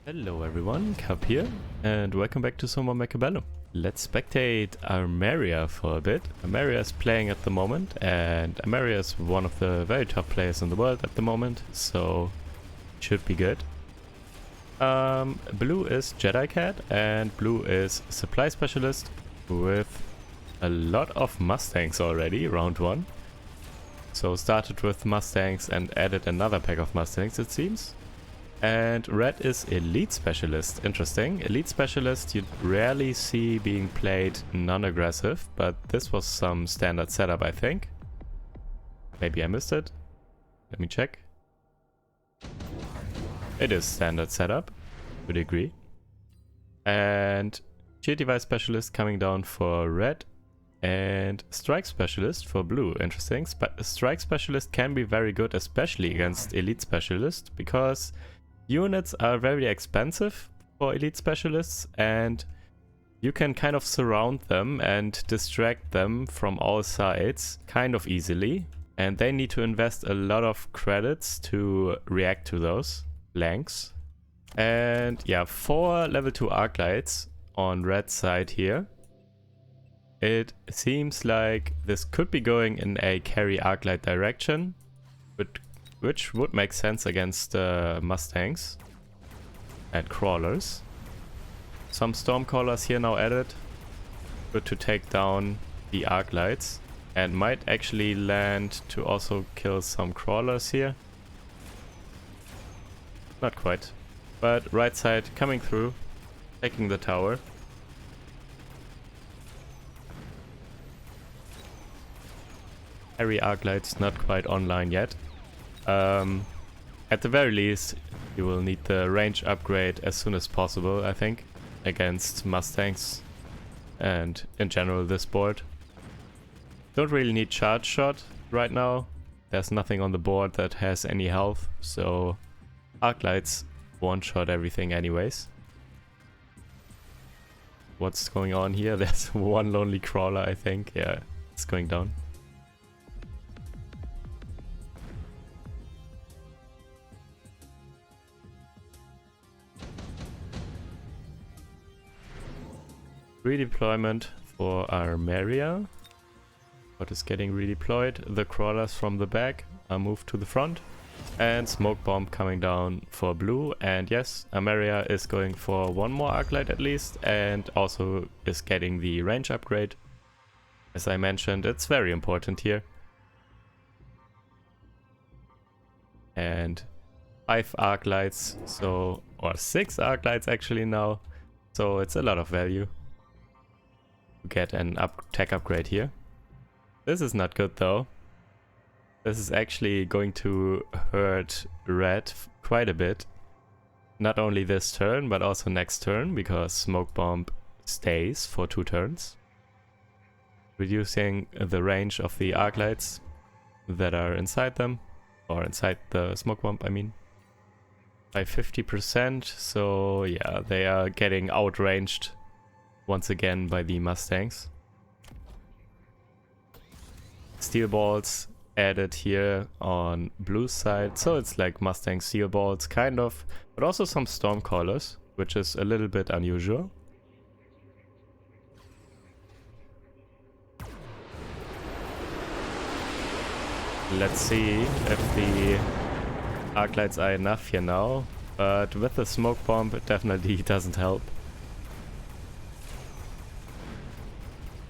Hello everyone, Cup here, and welcome back to some more Mechabellum. Let's spectate Armeria for a bit. Armeria is playing at the moment, and Armeria is one of the very top players in the world at the moment, so should be good. Blue is Jedi Cat, and blue is Supply Specialist with a lot of Mustangs already, round 1. So started with Mustangs and added another pack of Mustangs, it seems. And red is Elite Specialist. Interesting. Elite Specialist you rarely see being played non-aggressive, but this was some standard setup, I think. Maybe I missed it. Let me check. It is standard setup, to a degree. And Shield Device Specialist coming down for red. And Strike Specialist for blue. Interesting. Strike Specialist can be very good, especially against Elite Specialist, because units are very expensive for Elite Specialists, and you can kind of surround them and distract them from all sides kind of easily. And they need to invest a lot of credits to react to those blanks. And yeah, 4 level 2 Arclights on red side here. It seems like this could be going in a carry Arclight direction, but which would make sense against Mustangs and Crawlers. Some Stormcallers here now added. Good to take down the Arclights. And might actually land to also kill some Crawlers here. Not quite. But right side coming through. Taking the tower. Harry Arclight's not quite online yet. At the very least, you will need the range upgrade as soon as possible, I think, against Mustangs and in general this board. Don't really need charge shot right now. There's nothing on the board that has any health, so Arclights one-shot everything anyways. What's going on here? There's one lonely crawler, I think. Yeah, it's going down. Redeployment for Armeria. What is getting redeployed? The crawlers from the back are moved to the front. And smoke bomb coming down for blue. And yes, Armeria is going for one more Arclight at least, and also is getting the range upgrade. As I mentioned, it's very important here. And 5 Arclights, so, or 6 Arclights actually now. So it's a lot of value. Get an tech upgrade here. This is not good though. This is actually going to hurt red quite a bit. Not only this turn, but also next turn, because smoke bomb stays for 2 turns. Reducing the range of the Arclights that are inside them, or inside the smoke bomb, I mean, by 50%. So yeah, they are getting outranged once again by the Mustangs. Steel balls added here on blue side, so it's like Mustang steel balls kind of, but also some Stormcallers, which is a little bit unusual. Let's see if the Arclights are enough here now, but with the smoke bomb it definitely doesn't help.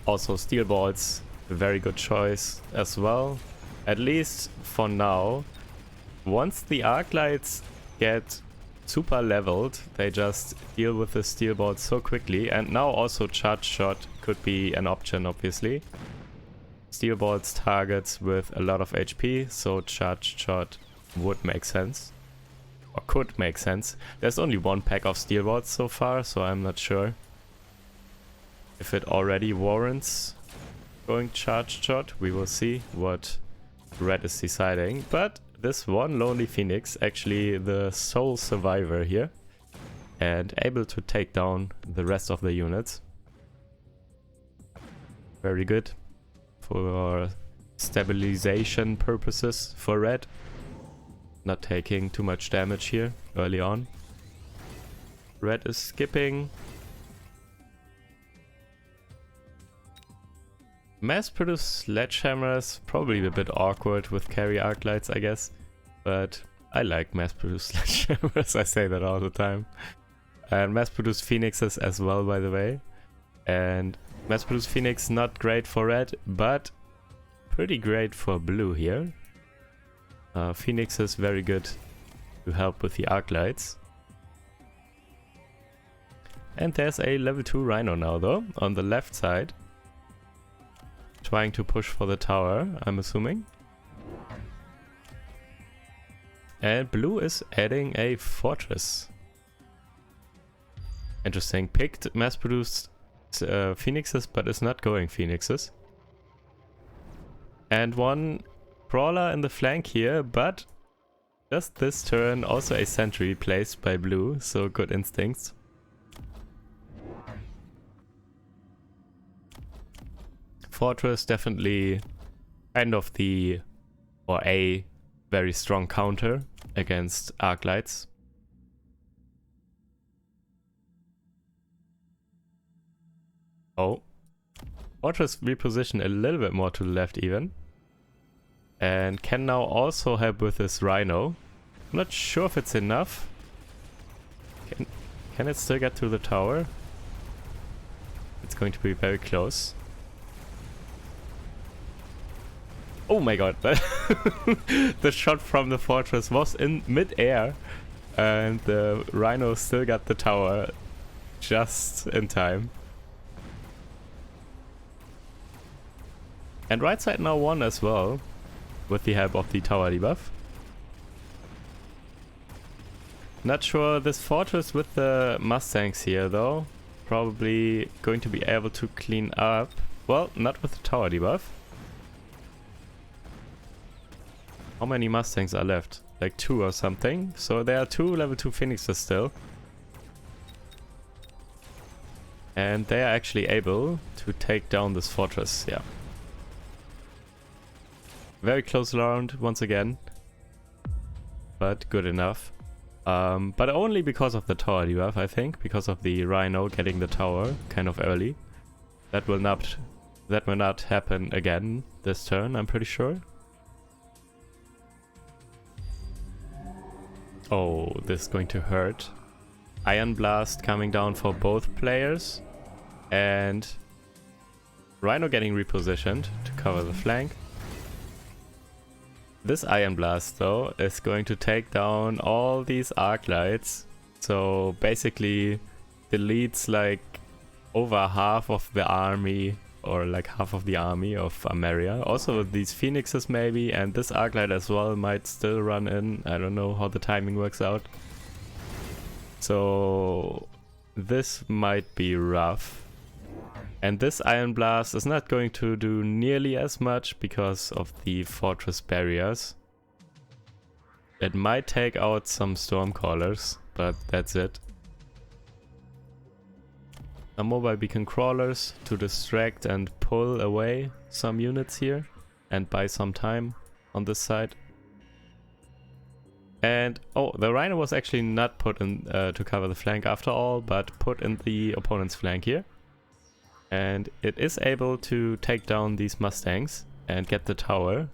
Also steel balls, a very good choice as well. At least for now. Once the Arclights get super leveled, they just deal with the steel balls so quickly. And now also charge shot could be an option, obviously. Steel balls targets with a lot of HP, so charge shot would make sense. Or could make sense. There's only one pack of steel balls so far, so I'm not sure if it already warrants going charge shot. We will see what red is deciding. But this one lonely Phoenix, actually the sole survivor here, and able to take down the rest of the units. Very good for stabilization purposes for red. Not taking too much damage here early on. Red is skipping. Mass-produced sledgehammers, probably a bit awkward with carry Arclights, I guess. But I like mass-produced sledgehammers, I say that all the time. And mass-produced phoenixes as well, by the way. And mass-produced phoenix not great for red, but pretty great for blue here. Phoenix is very good to help with the Arclights. And there's a level 2 Rhino now though, on the left side. Trying to push for the tower, I'm assuming. And blue is adding a fortress. Interesting. Picked mass-produced phoenixes, but is not going phoenixes. And one crawler in the flank here, but just this turn also a sentry placed by blue, so good instincts. Fortress definitely kind of a very strong counter against Arclights. Oh, Fortress repositioned a little bit more to the left even. And can now also help with this Rhino. I'm not sure if it's enough. Can it still get to the tower? It's going to be very close. Oh my god, the shot from the fortress was in mid-air and the Rhino still got the tower just in time. And right side now won as well, with the help of the tower debuff. Not sure this fortress with the Mustangs here though. Probably going to be able to clean up. Well, not with the tower debuff. How many Mustangs are left? Like 2 or something. So there are 2 level 2 Phoenixes still. And they are actually able to take down this fortress, yeah. Very close round once again. But good enough. But only because of the tower debuff, I think. Because of the Rhino getting the tower kind of early. That will not happen again this turn, I'm pretty sure. Oh, this is going to hurt. Iron Blast coming down for both players. And Rhino getting repositioned to cover the flank. This Iron Blast though is going to take down all these Arclights. So basically deletes like over half of the army, or like half of the army of Armeria. Also these Phoenixes maybe, and this Arclight as well might still run in. I don't know how the timing works out. So this might be rough. And this Iron Blast is not going to do nearly as much because of the fortress barriers. It might take out some Stormcallers, but that's it. Some mobile beacon crawlers to distract and pull away some units here and buy some time on this side. And oh, the Rhino was actually not put in to cover the flank after all, but put in the opponent's flank here. And it is able to take down these Mustangs and get the tower,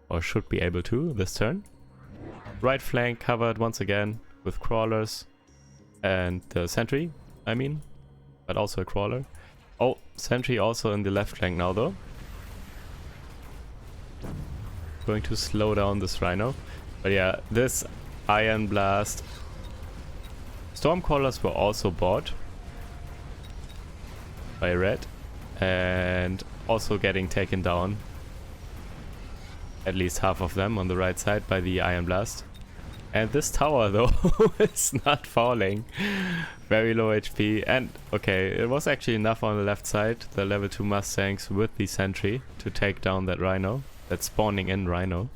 or should be able to this turn. Right flank covered once again with crawlers and the sentry, I mean, but also a crawler. Oh, sentry also in the left flank now though. Going to slow down this Rhino. But yeah, this Iron Blast. Stormcallers were also bought by red and also getting taken down, at least half of them on the right side, by the Iron Blast. And this tower though is not falling. Very low HP, and okay, it was actually enough on the left side, the level 2 Mustangs with the sentry to take down that Rhino, that spawning in Rhino.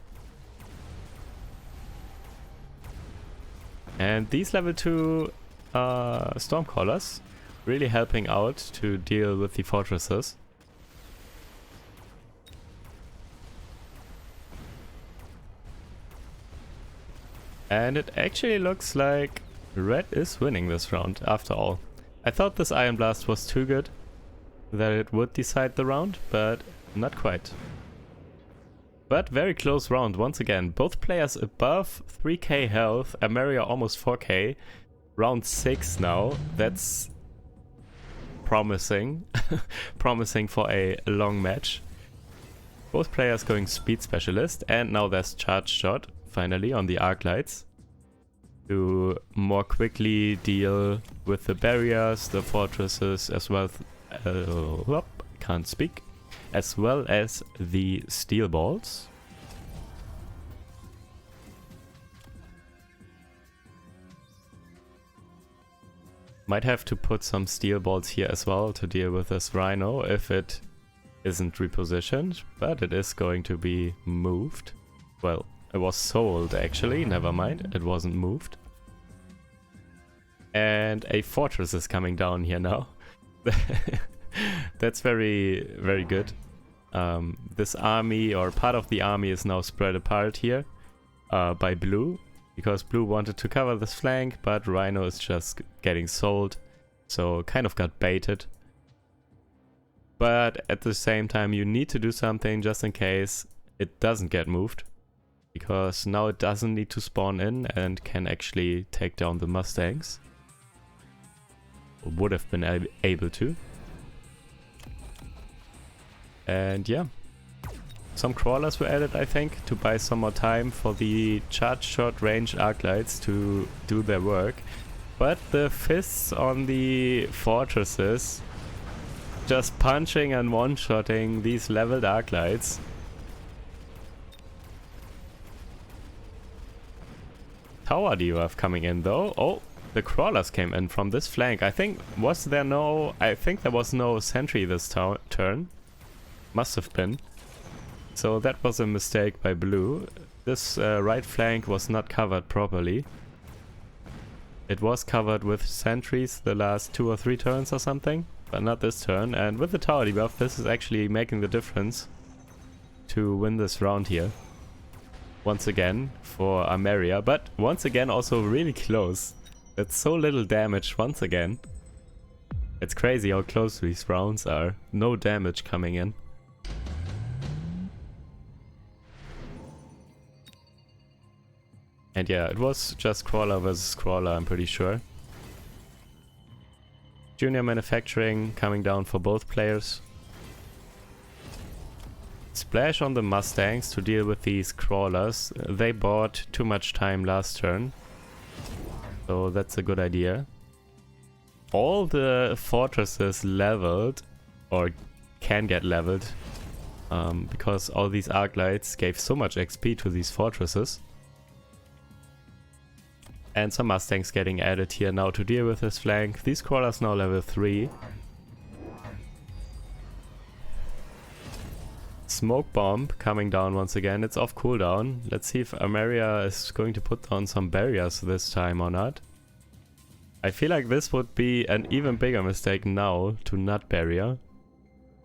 And these level 2 Stormcallers really helping out to deal with the fortresses. And it actually looks like Red is winning this round after all. I thought this Iron Blast was too good, that it would decide the round, but not quite. But very close round once again. Both players above 3k health, Armeria almost 4k. Round 6 now. That's promising. Promising for a long match. Both players going Speed Specialist, and now there's Charge Shot finally on the Arclights to more quickly deal with the barriers, the fortresses, as well can't speak, as well as the steel balls. Might have to put some steel balls here as well to deal with this Rhino if it isn't repositioned, but it is going to be moved. Well, it was sold actually, never mind, it wasn't moved. And a fortress is coming down here now. That's very, very good. This army, or part of the army, is now spread apart here by blue, because blue wanted to cover this flank, but Rhino is just getting sold, so kind of got baited. But at the same time you need to do something just in case it doesn't get moved, because now it doesn't need to spawn in and can actually take down the Mustangs. Or would have been able to. And yeah, some crawlers were added, I think, to buy some more time for the charge shot range Arclights to do their work. But the fists on the fortresses, just punching and one-shotting these leveled Arclights. Tower debuff coming in though. Oh, the crawlers came in from this flank. I think there was no sentry this turn. Must have been. So that was a mistake by blue. This right flank was not covered properly. It was covered with sentries the last 2 or 3 turns or something, but not this turn. And with the tower debuff, this is actually making the difference to win this round here. Once again for Armeria, but once again also really close. That's so little damage once again. It's crazy how close these rounds are. No damage coming in. And yeah, it was just crawler versus crawler, I'm pretty sure. Junior manufacturing coming down for both players. Splash on the Mustangs to deal with these crawlers. They bought too much time last turn, so that's a good idea. All the fortresses leveled, or can get leveled, because all these Arclights gave so much XP to these fortresses. And some Mustangs getting added here now to deal with this flank. These crawlers now level 3. Smoke bomb coming down once again. It's off cooldown. Let's see if Armeria is going to put down some barriers this time or not. I feel like this would be an even bigger mistake now to not barrier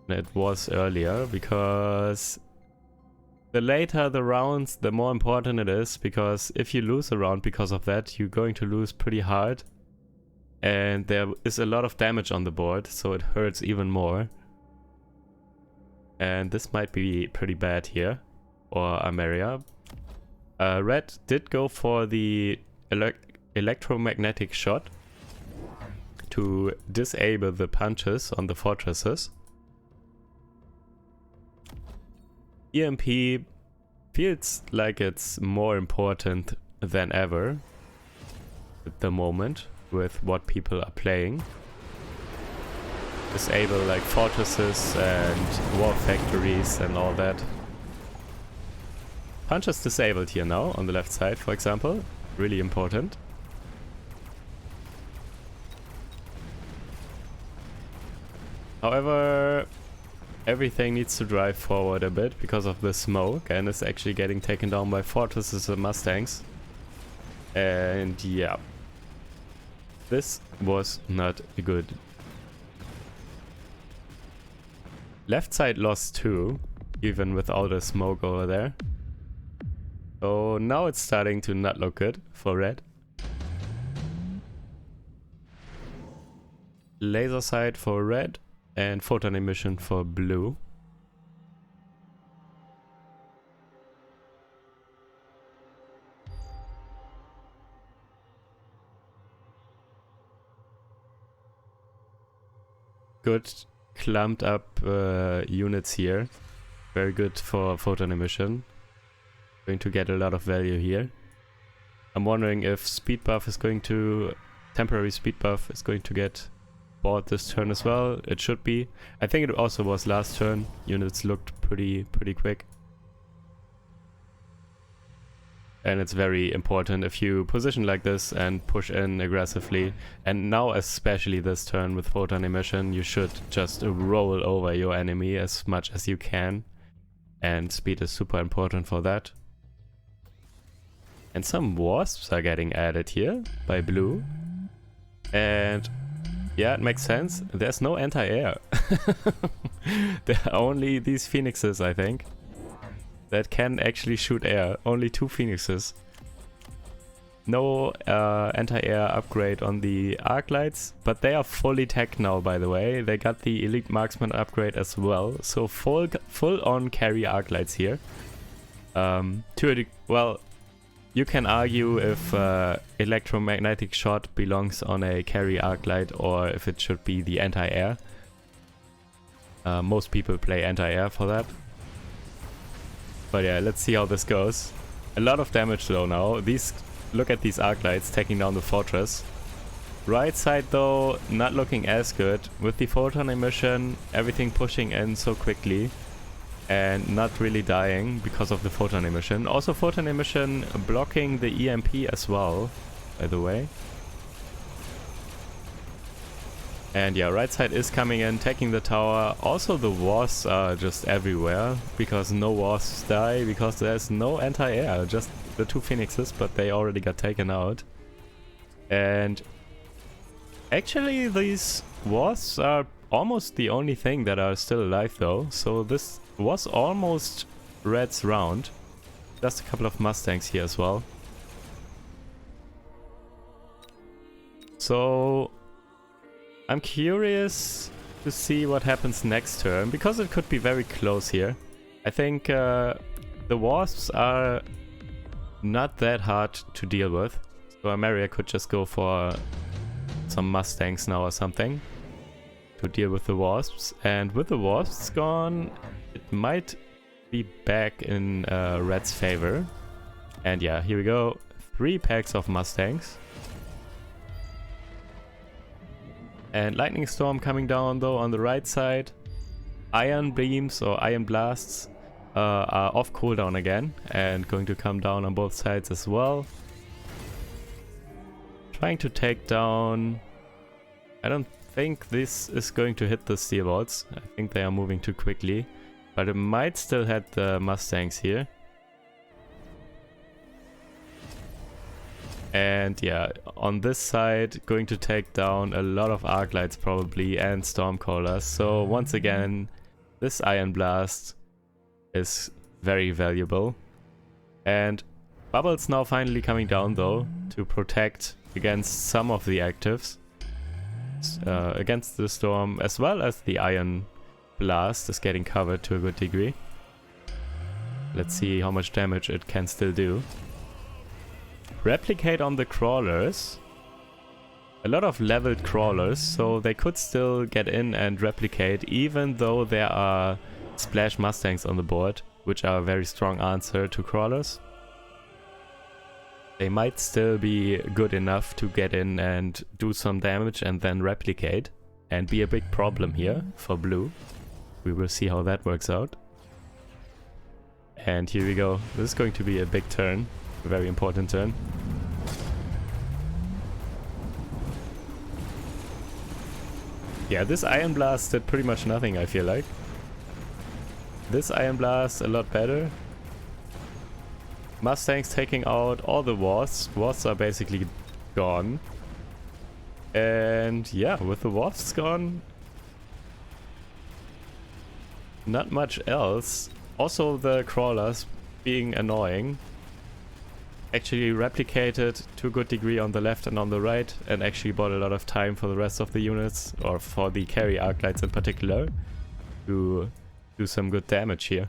than it was earlier, because the later the rounds, the more important it is, because if you lose a round because of that, you're going to lose pretty hard. And there is a lot of damage on the board, so it hurts even more. And this might be pretty bad here for Armeria. Red did go for the electromagnetic shot to disable the punches on the fortresses. EMP feels like it's more important than ever at the moment with what people are playing. Disable like fortresses and war factories and all that. Punches disabled here now on the left side, for example. Really important. However, everything needs to drive forward a bit because of the smoke, and it's actually getting taken down by fortresses and Mustangs. And yeah, this was not good. Left side lost 2, even without a smoke over there. So now it's starting to not look good for red. laser sight for red, and photon emission for blue. Good clumped up units here. Very good for photon emission. Going to get a lot of value here. I'm wondering if speed buff is going to... temporary speed buff is going to get bought this turn as well. It should be. I think it also was last turn. Units looked pretty quick. And it's very important if you position like this and push in aggressively. And now especially this turn with photon emission, you should just roll over your enemy as much as you can. And speed is super important for that. And some wasps are getting added here by blue. And yeah, it makes sense. There's no anti-air. There are only these phoenixes, I think, that can actually shoot air. Only 2 phoenixes. No anti-air upgrade on the Arclights, but they are fully tech now, by the way. They got the Elite Marksman upgrade as well, so full-on carry Arclights here. Well, you can argue if electromagnetic shot belongs on a carry Arclight or if it should be the anti-air. Most people play anti-air for that. But yeah, let's see how this goes. A lot of damage though now. Look at these Arclights taking down the fortress. Right side though, not looking as good. With the photon emission, everything pushing in so quickly. And not really dying because of the photon emission. Also photon emission blocking the EMP as well, by the way. And yeah, right side is coming in, taking the tower. Also the wasps are just everywhere, because no wasps die, because there's no anti-air. Just the 2 phoenixes, but they already got taken out. And actually these wasps are almost the only thing that are still alive though. So this was almost red's round. Just a couple of Mustangs here as well. So I'm curious to see what happens next turn, because it could be very close here. I think the wasps are not that hard to deal with. So Armeria could just go for some Mustangs now or something to deal with the wasps. And with the wasps gone, it might be back in red's favor. And yeah, here we go. 3 packs of Mustangs. And Lightning Storm coming down though on the right side. Iron Beams or Iron Blasts are off cooldown again and going to come down on both sides as well. Trying to take down... I don't think this is going to hit the steel bolts. I think they are moving too quickly. But it might still hit the Mustangs here. And yeah, on this side, going to take down a lot of Arclights probably and Stormcallers. So once again, this Iron Blast is very valuable. And Bubbles now finally coming down though to protect against some of the actives. Against the Storm, as well as the Iron Blast is getting covered to a good degree. Let's see how much damage it can still do. Replicate on the crawlers. A lot of leveled crawlers, so they could still get in and replicate, even though there are Splash Mustangs on the board, which are a very strong answer to crawlers. They might still be good enough to get in and do some damage and then replicate, and be a big problem here for blue. We will see how that works out. And here we go. This is going to be a big turn. A very important turn. Yeah, this Iron Blast did pretty much nothing, I feel like. This Iron Blast a lot better. Mustangs taking out all the wasps. Wasps are basically gone. And yeah, with the wasps gone, not much else. Also the crawlers being annoying. Actually replicated to a good degree on the left and on the right, and actually bought a lot of time for the rest of the units, or for the carry Arclights in particular, to do some good damage here.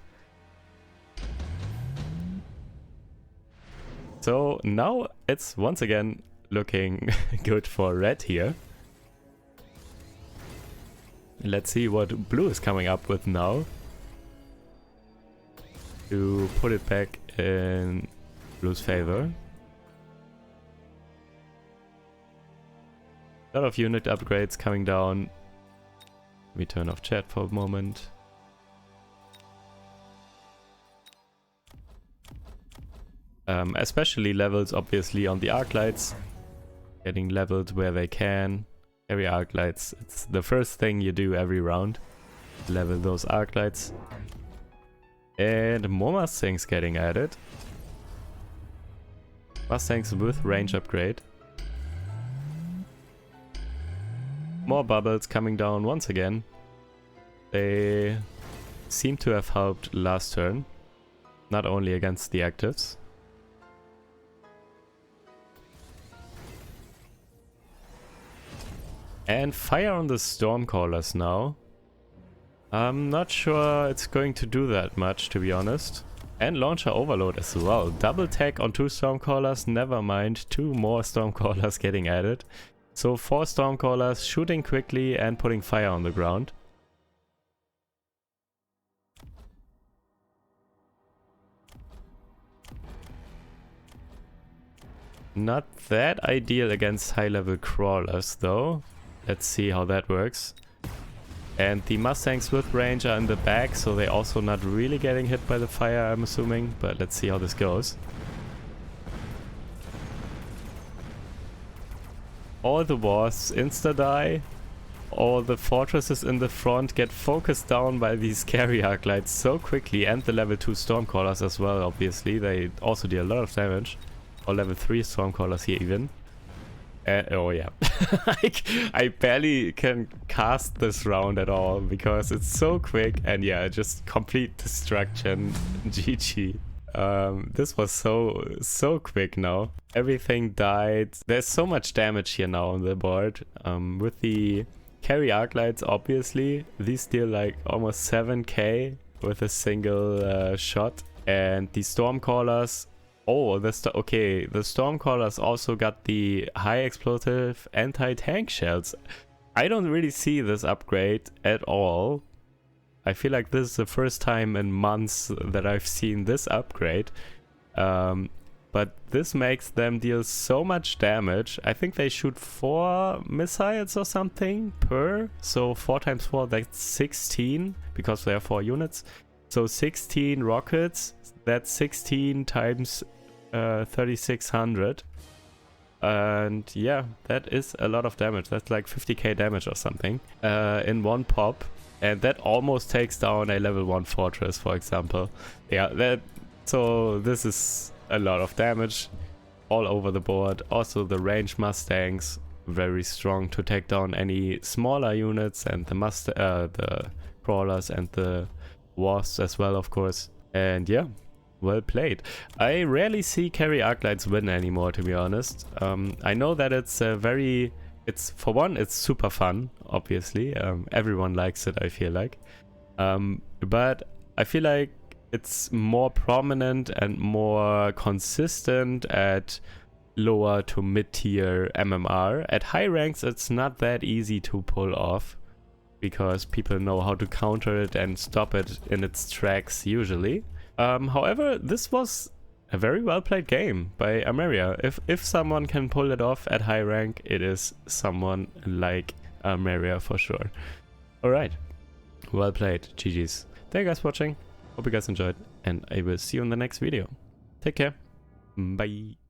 So now it's once again looking good for red here. Let's see what blue is coming up with now to put it back in blue's favor. A lot of unit upgrades coming down. Let me turn off chat for a moment. Especially levels obviously on the Arclights. Getting leveled where they can. Every Arclights, it's the first thing you do every round. Level those Arclights. And more Mustangs getting added. Mustangs with range upgrade. More bubbles coming down once again. They seem to have helped last turn. Not only against the actives. And fire on the Stormcallers now. I'm not sure it's going to do that much, to be honest. And launcher overload as well. Double tech on 2 Stormcallers, never mind. 2 more Stormcallers getting added. So 4 Stormcallers shooting quickly and putting fire on the ground. Not that ideal against high-level crawlers though. Let's see how that works. And the Mustangs with range are in the back, so they're also not really getting hit by the fire, I'm assuming. But let's see how this goes. All the wars insta-die. All the fortresses in the front get focused down by these carry Arclights so quickly. And the level 2 Stormcallers as well, obviously. They also deal a lot of damage. Or level 3 Stormcallers here even. Oh yeah. I barely can cast this round at all because it's so quick, and yeah, just complete destruction. GG. This was so quick now. Everything died. There's so much damage here now on the board. With the carry Arclights, obviously, these deal like almost 7k with a single shot. And the Stormcallers, oh, the Stormcallers also got the high explosive anti-tank shells. I don't really see this upgrade at all. I feel like this is the first time in months that I've seen this upgrade. But this makes them deal so much damage. I think they shoot 4 missiles or something per. So 4 times 4, that's 16, because there are 4 units. So 16 rockets, that's 16 times 3600. And yeah, that is a lot of damage. That's like 50k damage or something in one pop. And that almost takes down a level 1 fortress, for example. Yeah, so this is a lot of damage all over the board. Also the range Mustangs, very strong to take down any smaller units, and the crawlers and the wasps as well, of course. And yeah, well played. I rarely see carry Arclights win anymore, to be honest. I know that it's for one, it's super fun, obviously. Everyone likes it, I feel like. But I feel like it's more prominent and more consistent at lower to mid-tier MMR. At high ranks, it's not that easy to pull off, because people know how to counter it and stop it in its tracks usually. However, this was a very well played game by Armeria. If someone can pull it off at high rank, it is someone like Armeria for sure. Alright, well played, GG's. Thank you guys for watching, hope you guys enjoyed, and I will see you in the next video. Take care, bye.